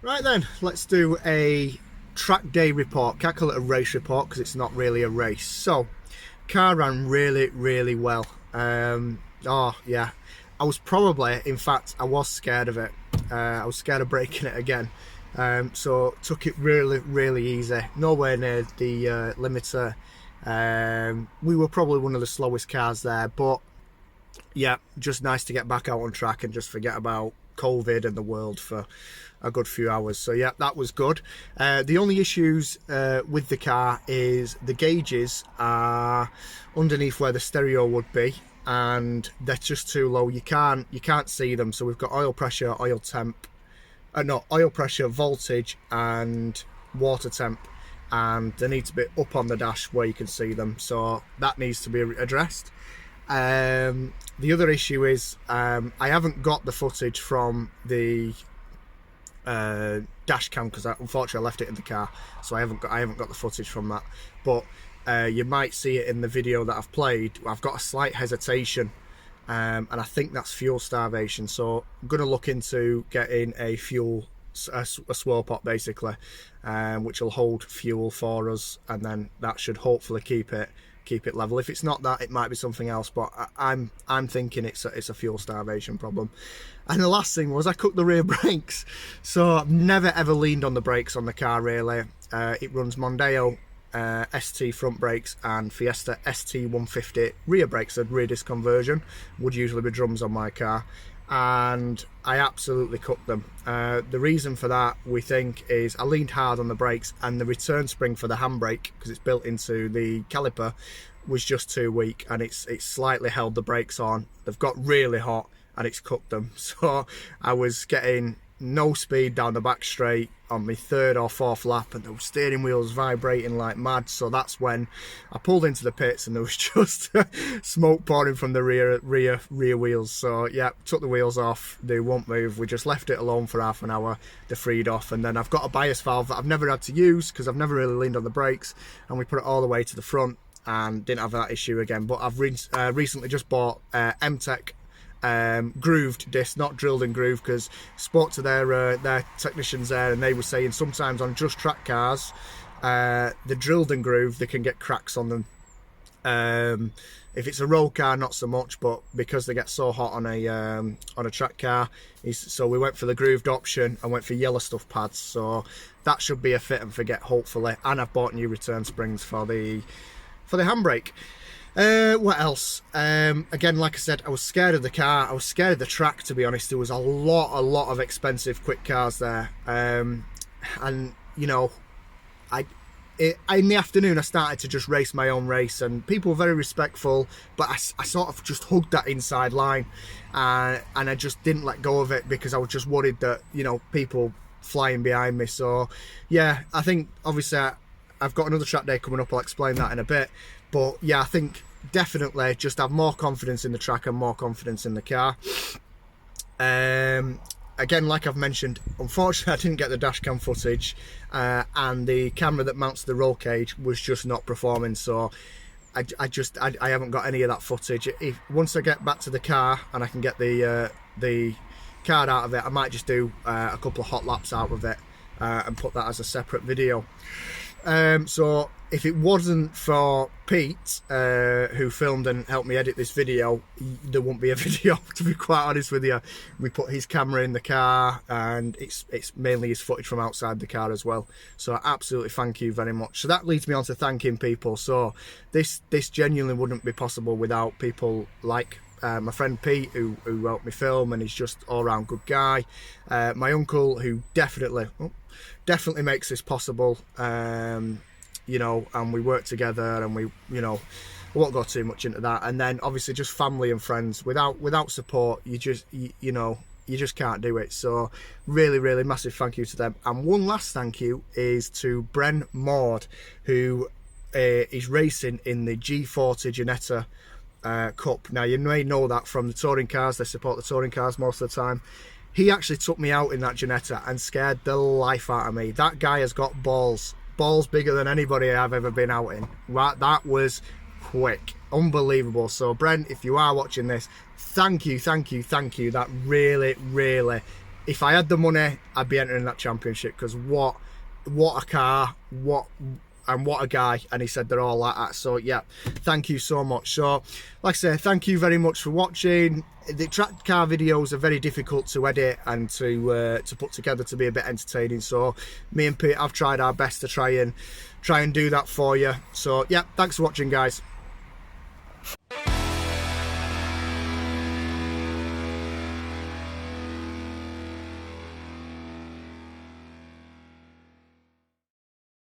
Right then, let's do a track day report. Can't call it a race report because it's not really a race. So, car ran really well. Oh yeah, I was probably, in fact, I was scared of it. I was scared of breaking it again. So took it really easy. Nowhere near the limiter. We were probably one of the slowest cars there, but yeah, just nice to get back out on track and just forget about COVID and the world for a good few hours. So yeah, that was good. The only issues with the car is the gauges are underneath where the stereo would be, and they're just too low. You can't see them. So we've got oil pressure, oil temp, no, oil pressure, voltage, and water temp, and they need to be up on the dash where you can see them. So that needs to be addressed. The other issue is I haven't got the footage from the dash cam because unfortunately I left it in the car, so I haven't got the footage from that. But you might see it in the video that I've played. I've got a slight hesitation, and I think that's fuel starvation. So I'm going to look into getting a swirl pot basically, which will hold fuel for us, and then that should hopefully keep it level. If it's not that, it might be something else, but I'm thinking it's a fuel starvation problem. And the last thing was I cooked the rear brakes. So I've never ever leaned on the brakes on the car really. It runs Mondeo ST front brakes and Fiesta ST 150 rear brakes. A rear disc conversion would usually be drums on my car, and I absolutely cooked them. The reason for that, we think, is I leaned hard on the brakes, and the return spring for the handbrake, because it's built into the caliper, was just too weak, and it's slightly held the brakes on. They've got really hot and it's cooked them. So I was getting no speed down the back straight on my third or fourth lap, and the steering wheels vibrating like mad. So that's when I pulled into the pits, and there was just smoke pouring from the rear wheels. So yeah, took the wheels off, they won't move. We just left it alone for half an hour, they freed off, and then I've got a bias valve that I've never had to use because I've never really leaned on the brakes, and we put it all the way to the front and didn't have that issue again. But I've recently just bought M-Tech grooved disc, not drilled and grooved, because spoke to their technicians there, and they were saying sometimes on just track cars, the drilled and grooved, they can get cracks on them. If it's a road car, not so much, but because they get so hot on a track car, so we went for the grooved option and went for yellow stuff pads. So that should be a fit and forget hopefully. And I've bought new return springs for the handbrake. What else? Again, like I said, I was scared of the car. I was scared of the track, to be honest. There was a lot of expensive quick cars there. And, you know, in the afternoon, I started to just race my own race, and people were very respectful, but I sort of just hugged that inside line, and I just didn't let go of it because I was just worried that, you know, people flying behind me. So, yeah, I think, obviously, I've got another track day coming up. I'll explain that in a bit. But, yeah, I think definitely just have more confidence in the track and more confidence in the car. Again, like I've mentioned, unfortunately I didn't get the dash cam footage, and the camera that mounts the roll cage was just not performing. So I haven't got any of that footage. Once I get back to the car and I can get the card out of it, I might just do a couple of hot laps out of it and put that as a separate video. So if it wasn't for Pete, who filmed and helped me edit this video, there wouldn't be a video, to be quite honest with you. We put his camera in the car, and it's mainly his footage from outside the car as well. So absolutely thank you very much. So that leads me on to thanking people. So this genuinely wouldn't be possible without people like my friend Pete, who helped me film, and he's just all around good guy. My uncle, who definitely makes this possible. You know, and we work together, and we, you know, I won't go too much into that. And then obviously just family and friends. Without support, you just can't do it. So really massive thank you to them. And one last thank you is to Bren Maud, who is racing in the G40 Ginetta Cup. Now, you may know that from the touring cars. They support the touring cars most of the time. He actually took me out in that Ginetta and scared the life out of me. That guy has got balls bigger than anybody I've ever been out in. That was quick, unbelievable. So Brent, if you are watching this, thank you. That really if I had the money, I'd be entering that championship, because what a car, what a guy. And he said they're all like that. So yeah, thank you so much. So like I say, thank you very much for watching. The track car videos are very difficult to edit and to put together to be a bit entertaining, so me and Pete have tried our best to try and do that for you. So yeah, thanks for watching, guys.